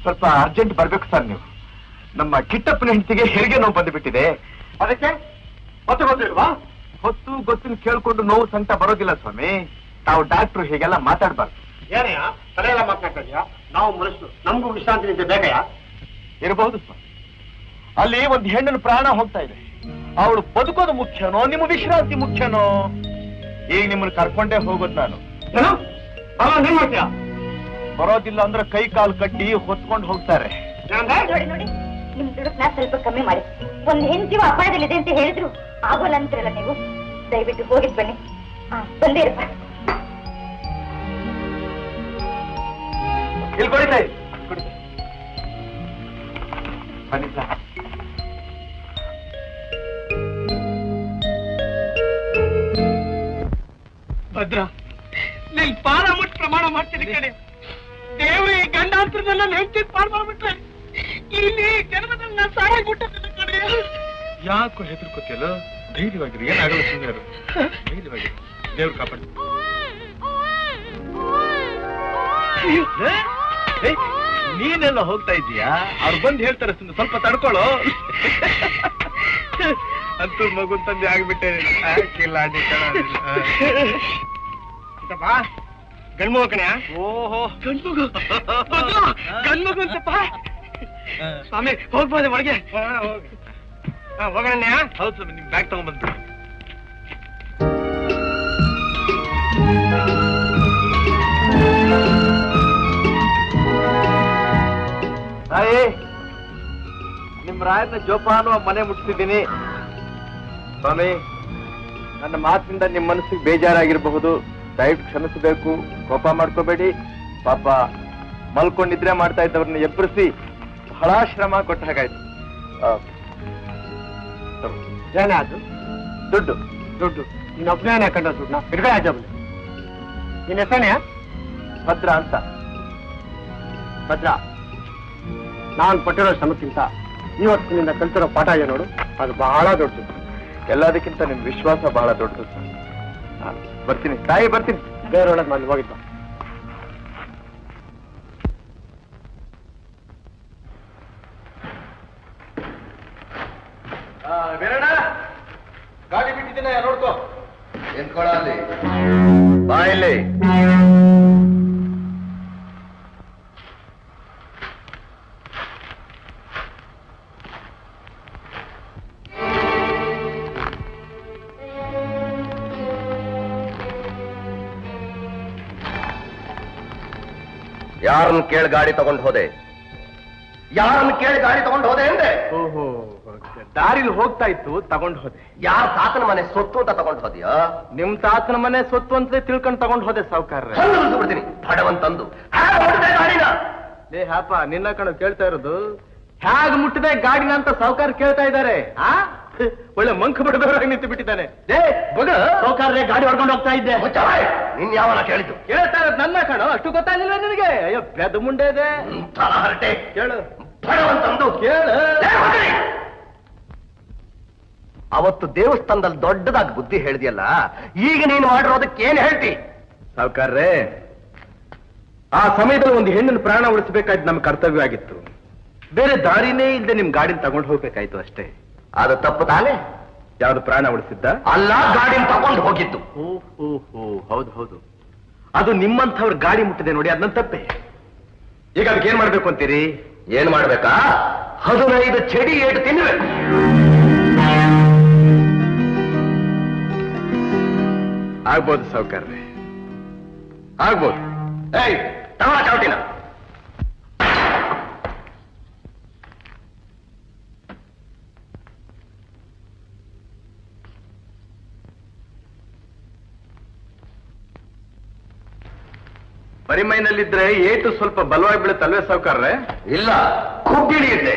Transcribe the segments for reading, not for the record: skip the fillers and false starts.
ಸ್ವಲ್ಪ ಅರ್ಜೆಂಟ್ ಬರ್ಬೇಕು ಸರ್ ನೀವು. ನಮ್ಮ ಕಿಟ್ಟಪ್ಪನ ಹೆಂಡತಿಗೆ ಹೆರಿಗೆ ನೋವು ಬಂದುಬಿಟ್ಟಿದೆ. ಅದಕ್ಕೆ ಮತ್ತೆ ಗೊತ್ತಿಲ್ವಾ? ಹೊತ್ತು ಗೊತ್ತಿನ ಕೇಳ್ಕೊಂಡು ನೋವು ಸಂಕಟ ಬರೋದಿಲ್ಲ ಸ್ವಾಮಿ. ತಾವು ಡಾಕ್ಟ್ರು ಹೀಗೆಲ್ಲ ಮಾತಾಡ್ಬಾರ್ದು. ಏನಯ್ಯ ತಲೆಯೆಲ್ಲ ಮಾತನಾಡ್ತಾ ಇದೀಯಾ? ನಾವು ಮನುಷ್ಯರು, ನಮಗೂ ವಿಶ್ರಾಂತಿ ನಿಂತೆ ಬೇಕಯ್ಯ. ಇರಬಹುದು ಸ್ವಾಮಿ. ಅಲ್ಲಿ ಒಂದು ಹೆಣ್ಣಿನ ಪ್ರಾಣ ಹೋಗ್ತಾ ಇದೆ. ಅವಳು ಬದುಕೋದು ಮುಖ್ಯನೋ ನಿಮ್ಮ ವಿಶ್ರಾಂತಿ ಮುಖ್ಯನೋ? ಈಗ ನಿಮ್ಮನ್ನು ಕರ್ಕೊಂಡೇ ಹೋಗೋದು ನಾನು. ಏನ್ ಮಾಡ್ತೀಯಾ? ಬರೋದಿಲ್ಲ ಅಂದ್ರೆ ಕೈ ಕಾಲು ಕಟ್ಟಿ ಹೊತ್ಕೊಂಡು ಹೋಗ್ತಾರೆ. ನೋಡಿ ನೋಡಿ, ನಿಮ್ ದುಡುಕ್ನ ಸ್ವಲ್ಪ ಕಮ್ಮಿ ಮಾಡಿ. ಒಂದ್ ಹೆಂಡತಿವ ಅಪಾಯದಲ್ಲಿದೆ ಅಂತ ಹೇಳಿದ್ರು ಆಗೋಲ್ಲ ಅಂತಿರಲ್ಲ ನೀವು. ದಯವಿಟ್ಟು ಹೋಗಿದ್ ಬನ್ನಿ. ಬಂದೇ ಇರಪ್ಪ. ಇಲ್ಲಿ ಕೊಡಿತಾ ಬನ್ನಿ ಸರ್. ಭದ್ರ, ನೀನ್ ಪಾರ ಮುಟ್ಟು ಪ್ರಮಾಣ ಮಾಡ್ತೀನಿ ಕಡೆ. ದೇವ್ರು ಈ ಗಂಡಾಂತರದನ್ನ ಹೆಂಡತಿ ಪಾರ್ ಮಾಡ್ಬಿಟ್ರೆ ಇಲ್ಲಿ ಜನ್ಮದಲ್ಲಿ ನಾನು ಸಾರಾಗ್ಬಿಟ್ಟಿದ್ದೀನಿ ಕಡೆ. ಯಾಕೋ ಹೆದರ್ಕೋತಿಯಲ್ಲ? ಧೈರ್ಯವಾಗಿರಿ, ಏನಾಗಲ್ಲ, ಸುಂದರ ಧೈರ್ಯವಾಗಿ. ದೇವ್ರು ಕಾಪಾಡಿ. ನೀನೆಲ್ಲ ಹೋಗ್ತಾ ಇದೀಯಾ? ಅವ್ರು ಬಂದು ಹೇಳ್ತಾರೆ, ಸುಮ್ಮನೆ ಸ್ವಲ್ಪ ತಡ್ಕೊಳ್ಳೋ. ಅಂತೂ ಮಗು ತಂದೆ ಆಗ್ಬಿಟ್ಟೆ. ಗಂಡ್ಮಗು ಕಣೆ. ಓಹೋ, ಗಂಡ್ಮಗು ಗಂಡ್ಮಗು ಅಂತಪ್ಪ. ಸ್ವಾಮಿ ಹೋಗ್ಬೋದೆ ಒಳಗೆ? ಹೋಗೋಣ. ಹೌದು ಸ್ವಾಮಿ, ನಿಮ್ ಬ್ಯಾಗ್ ತಗೊಂಡ್ಬಂದ್ಬಿಡಿ. ತಾಯಿ, ನಿಮ್ ರಾಯನ ಜೋಪಾನು ಮನೆ ಮುಟ್ಟಿಸಿದ್ದೀನಿ. ಸ್ವಾಮಿ, ನನ್ನ ಮಾತಿನಿಂದ ನಿಮ್ಮ ಮನಸ್ಸಿಗೆ ಬೇಜಾರಾಗಿರಬಹುದು. ದಯವಿಟ್ಟು ಕ್ಷಮಿಸಬೇಕು, ಕೋಪ ಮಾಡ್ಕೋಬೇಡಿ. ಪಾಪ ಮಲ್ಕೊಂಡಿದ್ರೆ ಮಾಡ್ತಾ ಇದ್ದವ್ರನ್ನ ಎಬ್ಬರಿಸಿ ಬಹಳ ಶ್ರಮ ಕೊಟ್ಟ ಹಾಗಾಯ್ತು. ಏನೇ ಅದು? ದುಡ್ಡು ದುಡ್ಡು ನಿನ್ನ ಒಬ್ಬನೇ ಕಂಡ ದುಡ್ಡನ್ನ ಬಿಡುಗಡೆ ಆಜಾಬ್. ನಿನ್ನ ಹೆಸರೇ ಭದ್ರ ಅಂತ. ಭದ್ರ, ನಾನು ಪಟ್ಟಿರೋ ಶ್ರಮಕ್ಕಿಂತ ಇವತ್ತಿನಿಂದ ಕಲ್ತಿರೋ ಪಾಠ ಇದೆ ನೋಡು, ಅದು ಬಹಳ ದೊಡ್ಡದು. ಎಲ್ಲದಕ್ಕಿಂತ ನಿಮ್ ವಿಶ್ವಾಸ ಬಹಳ ದೊಡ್ಡದು ಸರ್. ಬರ್ತೀನಿ ತಾಯಿ, ಬರ್ತೀನಿ. ಬೇರೆಯೊಳಗೆ ಮಾಡಿ ಹೋಗಿದ್ದ. ವೀರಣ್ಣ, ಗಾಡಿ ಬಿಟ್ಟಿದ್ದೀನಿ, ನೋಡ್ಕೋ. ಎಂದ್ಕೊಳ ಅಲ್ಲಿ ಬಾಯಲ್ಲಿ. ಯಾರನ್ನು ಕೇಳಿ ಗಾಡಿ ತಗೊಂಡು ಹೋದೆ? ಯಾರನ್ನು ಕೇಳಿ ಗಾಡಿ ತಗೊಂಡು ಹೋದೆ ಅಂದೆ? ಓಹೋ, ದಾರಿಲಿ ಹೋಗ್ತಾ ಇತ್ತು, ತಗೊಂಡು ಹೋದೆ. ಯಾರ ತಾತನ ಮನೆ ಸೊತ್ತು ಅಂತ ತಗೊಂಡು ಹೋದ್ಯಾ? ನಿಮ್ ತಾತನ ಮನೆ ಸೊತ್ತು ಅಂತ ತಿಳ್ಕೊಂಡು ತಗೊಂಡು ಹೋದೆ ಸಾವುಕಾರ್ರೆ. ಬಿಡ್ತೀನಿ ಬಡವಂತಂದು ಗಾಡಿನ. ಲೇ ಹಾಪ, ನಿನ್ನ ಕಣ ಕೇಳ್ತಾ ಇರೋದು. ಹೇಗ್ ಮುಟ್ಟಿದೆ ಗಾಡಿನ ಅಂತ ಸಾವುಕಾರ ಕೇಳ್ತಾ ಇದ್ದಾರೆ. ಒಳ್ಳೆ ಮಂಕ ಬಡದವರಾಗಿ ನಿಂತು ಬಿಟ್ಟಿದ್ದಾನೆ. ಸೌಕಾರ್ರೆ ಗಾಡಿ ಹೊಡ್ಕೊಂಡು ಹೋಗ್ತಾ ಇದ್ದೆ. ನಿನ್ ಯಾವನ ಕೇಳಿದ್ದು? ಕೇಳ್ತಾ ಇರೋದು ನನ್ನ ಕಣೋ, ಅಷ್ಟು ಗೊತ್ತಾಗಿಲ್ಲ ನಿನಗೆ? ಅಯ್ಯೋ, ಬೆದ ಮುಂಡೆ ಇದೆ. ಹರಟೆ ಕೇಳು, ಬಡವಂತಂದು ಕೇಳು. ಅವತ್ತು ದೇವಸ್ಥಾನದಲ್ಲಿ ದೊಡ್ಡದಾಗಿ ಬುದ್ಧಿ ಹೇಳಿದ್ಯಲ್ಲ, ಈಗ ನೀನು ಮಾಡಿರೋದಕ್ಕೆ ಏನ್ ಹೇಳ್ತಿ? ಸಾವುಕಾರ್ರೆ, ಆ ಸಮಯದಲ್ಲಿ ಒಂದು ಹೆಣ್ಣಿನ ಪ್ರಾಣ ಉಳಿಸಬೇಕಾಯ್ತು, ನಮ್ಮ ಕರ್ತವ್ಯ ಆಗಿತ್ತು. ಬೇರೆ ದಾರಿನೇ ಇಲ್ಲದೆ ನಿಮ್ ಗಾಡಿನ ತಗೊಂಡು ಹೋಗ್ಬೇಕಾಯ್ತು ಅಷ್ಟೇ. ಅದು ತಪ್ಪು ತಾನೆ? ಯಾವ್ದು ಪ್ರಾಣ ಉಳಿಸಿದ್ದ? ಅಲ್ಲ, ಗಾಡಿನ ತಗೊಂಡು ಹೋಗಿದ್ದು. ಹೌದು ಹೌದು, ಅದು ನಿಮ್ಮಂಥವ್ರ ಗಾಡಿ ಮುಟ್ಟಿದೆ ನೋಡಿ, ಅದನ್ನ ತಪ್ಪೆ. ಈಗ ಅದಕ್ಕೆ ಏನ್ ಮಾಡ್ಬೇಕು ಅಂತೀರಿ? ಏನ್ ಮಾಡ್ಬೇಕಾ? 15 ಚಡಿ ಏಟು ತಿನ್ಬೇಕು. ಆಗ್ಬೋದು ಸಾವುಕಾರ್ರೆ, ಆಗ್ಬೋದು. ಏಯ್, ತಗೊಳ ಚಾವಟಿನ. ಬರಿಮೈನಲ್ಲಿದ್ರೆ ಏಟು ಸ್ವಲ್ಪ ಬಲವಾಗಿ ಬೀಳುತ್ತಲ್ವೇ ಸಾವುಕಾರ್ರೆ? ಇಲ್ಲ, ಕುಬ್ಬಿಳಿಯುತ್ತೆ.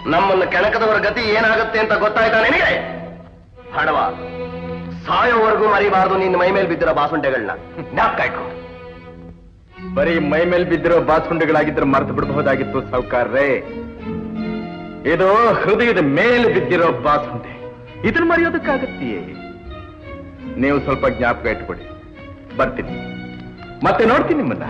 ನಮ್ಮನ್ನ ಕೆಣಕದವರ ಗತಿ ಏನಾಗುತ್ತೆ ಅಂತ ಗೊತ್ತಾಯ್ತಾ ನಿನಗೆ? ಹಡವ, ಸಾಯೋವರೆಗೂ ಮರಿಬಾರದು ನಿನ್ನ ಮೈ ಮೇಲೆ ಬಿದ್ದಿರೋ ಬಾಸುಂಡೆಗಳನ್ನ. ಜ್ಞಾಪಕ. ಬರೀ ಮೈ ಮೇಲೆ ಬಿದ್ದಿರೋ ಬಾಸುಂಡೆಗಳಾಗಿದ್ರೆ ಮರೆತು ಬಿಡಬಹುದಾಗಿತ್ತು ಸಾವುಕಾರ್ರೆ. ಇದು ಹೃದಯದ ಮೇಲೆ ಬಿದ್ದಿರೋ ಬಾಸುಂಡೆ. ಇದನ್ನ ಮರೆಯೋದಕ್ಕಾಗತ್ತೆಯೇ? ನೀವು ಸ್ವಲ್ಪ ಜ್ಞಾಪಕ ಇಟ್ಕೊಡಿ. ಬರ್ತೀನಿ, ಮತ್ತೆ ನೋಡ್ತೀನಿ ನಿಮ್ಮನ್ನ.